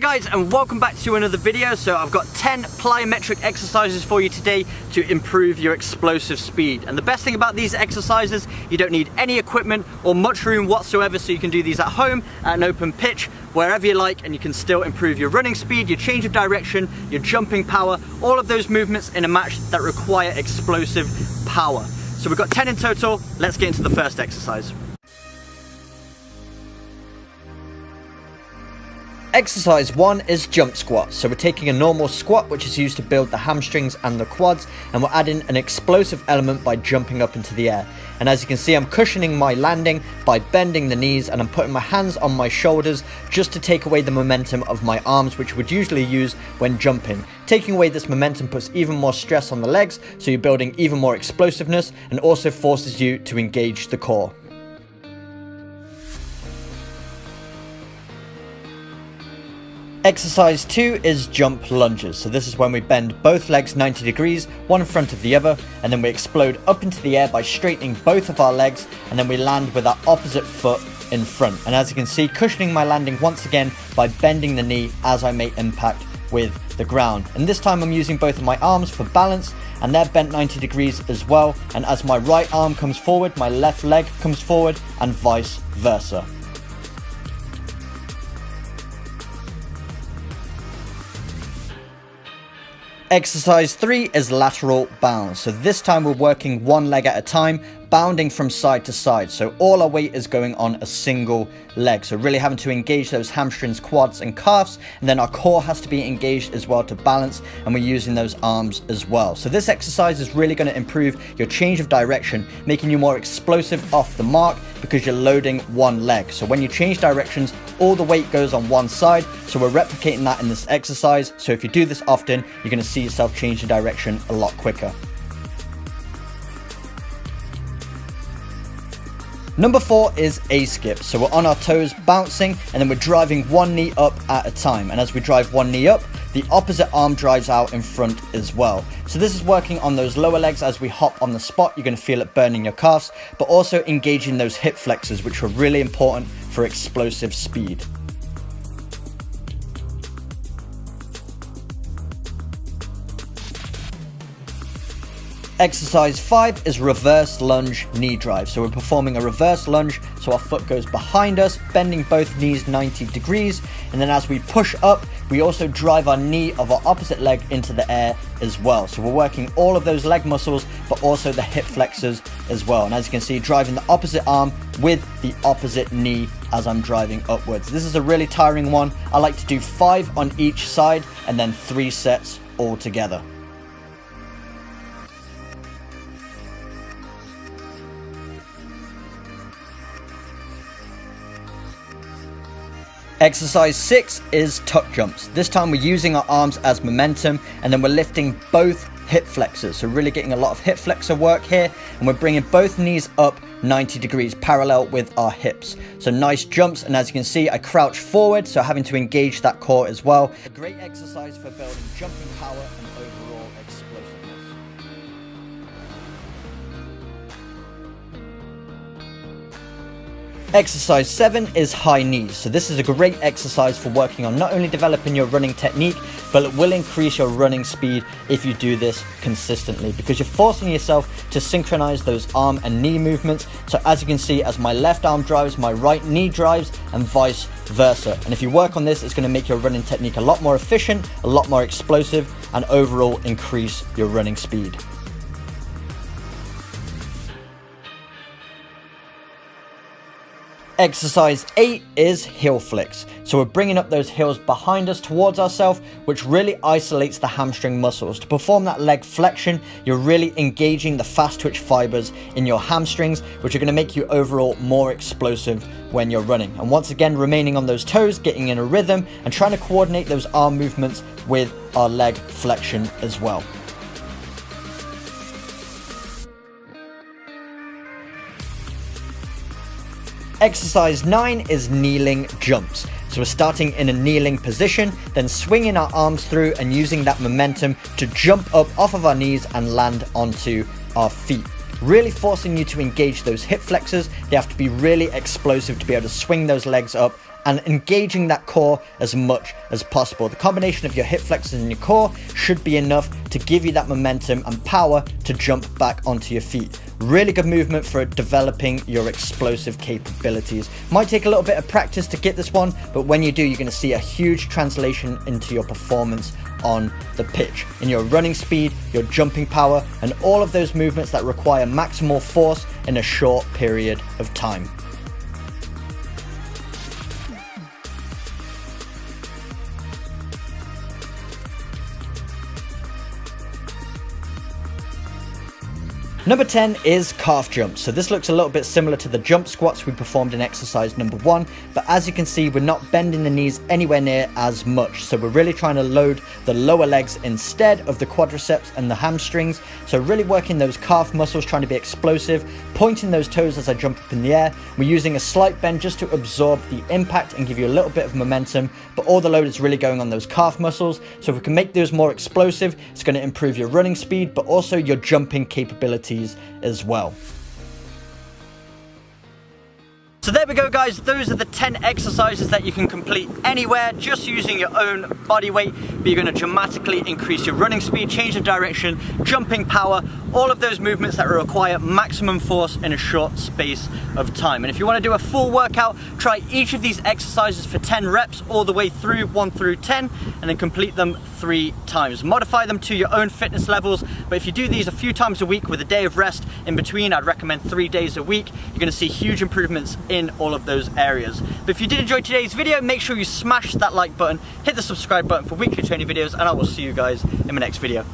guys, and welcome back to another video. So I've got 10 plyometric exercises for you today to improve your explosive speed. And the best thing about these exercises, you don't need any equipment or much room whatsoever, so you can do these at home, at an open pitch, wherever you like, and you can still improve your running speed, your change of direction, your jumping power, all of those movements in a match that require explosive power. So we've got 10 in total. Let's get into the first exercise. Exercise 1 is jump squat. So we're taking a normal squat, which is used to build the hamstrings and the quads, and we're adding an explosive element by jumping up into the air. And as you can see, I'm cushioning my landing by bending the knees, and I'm putting my hands on my shoulders just to take away the momentum of my arms, which would usually use when jumping. Taking away this momentum puts even more stress on the legs, so you're building even more explosiveness, and also forces you to engage the core. Exercise 2 is jump lunges. So this is when we bend both legs 90 degrees, one in front of the other, and then we explode up into the air by straightening both of our legs, and then we land with our opposite foot in front. And as you can see, cushioning my landing once again by bending the knee as I make impact with the ground. And this time I'm using both of my arms for balance, and they're bent 90 degrees as well. And as my right arm comes forward, my left leg comes forward, and vice versa. Exercise 3 is lateral bounds. So this time we're working one leg at a time, bounding from side to side. So all our weight is going on a single leg. So really having to engage those hamstrings, quads and calves. And then our core has to be engaged as well to balance. And we're using those arms as well. So this exercise is really going to improve your change of direction, making you more explosive off the mark because you're loading one leg. So when you change directions, all the weight goes on one side. So we're replicating that in this exercise. So if you do this often, you're going to see yourself change the direction a lot quicker. Number 4 is a skip. So we're on our toes bouncing, and then we're driving one knee up at a time. And as we drive one knee up, the opposite arm drives out in front as well. So this is working on those lower legs. As we hop on the spot, you're going to feel it burning your calves, but also engaging those hip flexors, which are really important for explosive speed. Exercise 5 is reverse lunge knee drive. So we're performing a reverse lunge, so our foot goes behind us, bending both knees 90 degrees. And then as we push up, we also drive our knee of our opposite leg into the air as well. So we're working all of those leg muscles, but also the hip flexors as well. And as you can see, driving the opposite arm with the opposite knee as I'm driving upwards. This is a really tiring one. I like to do 5 on each side and then 3 sets all together. Exercise 6 is tuck jumps. This time we're using our arms as momentum, and then we're lifting both hip flexors. So really getting a lot of hip flexor work here, and we're bringing both knees up 90 degrees parallel with our hips. So nice jumps, and as you can see, I crouch forward, so having to engage that core as well. A great exercise for building jumping power and overall explosiveness. Exercise 7 is high knees. So this is a great exercise for working on not only developing your running technique, but it will increase your running speed if you do this consistently, because you're forcing yourself to synchronize those arm and knee movements. So as you can see, as my left arm drives, my right knee drives, and vice versa. And if you work on this, it's going to make your running technique a lot more efficient, a lot more explosive, and overall increase your running speed. Exercise 8 is heel flicks. So we're bringing up those heels behind us towards ourselves, which really isolates the hamstring muscles. To perform that leg flexion, you're really engaging the fast twitch fibers in your hamstrings, which are going to make you overall more explosive when you're running. And once again, remaining on those toes, getting in a rhythm, and trying to coordinate those arm movements with our leg flexion as well. Exercise 9 is kneeling jumps. So we're starting in a kneeling position, then swinging our arms through and using that momentum to jump up off of our knees and land onto our feet. Really forcing you to engage those hip flexors. They have to be really explosive to be able to swing those legs up and engaging that core as much as possible. The combination of your hip flexors and your core should be enough to give you that momentum and power to jump back onto your feet. Really good movement for developing your explosive capabilities. Might take a little bit of practice to get this one, but when you do, you're going to see a huge translation into your performance on the pitch, in your running speed, your jumping power, and all of those movements that require maximal force in a short period of time. Number 10 is calf jumps. So this looks a little bit similar to the jump squats we performed in exercise number 1, but as you can see, we're not bending the knees anywhere near as much. So we're really trying to load the lower legs instead of the quadriceps and the hamstrings. So really working those calf muscles, trying to be explosive, pointing those toes as I jump up in the air. We're using a slight bend just to absorb the impact and give you a little bit of momentum, but all the load is really going on those calf muscles. So if we can make those more explosive, it's going to improve your running speed, but also your jumping capabilities as well. So there we go, guys. Those are the 10 exercises that you can complete anywhere just using your own body weight, but you're going to dramatically increase your running speed, change of direction, jumping power, all of those movements that require maximum force in a short space of time. And if you want to do a full workout, try each of these exercises for 10 reps all the way through 1 through 10, and then complete them 3 times. Modify them to your own fitness levels, but if you do these a few times a week with a day of rest in between, I'd recommend 3 days a week. You're going to see huge improvements in all of those areas. But if you did enjoy today's video, make sure you smash that like button, hit the subscribe button for weekly training videos, and I will see you guys in my next video.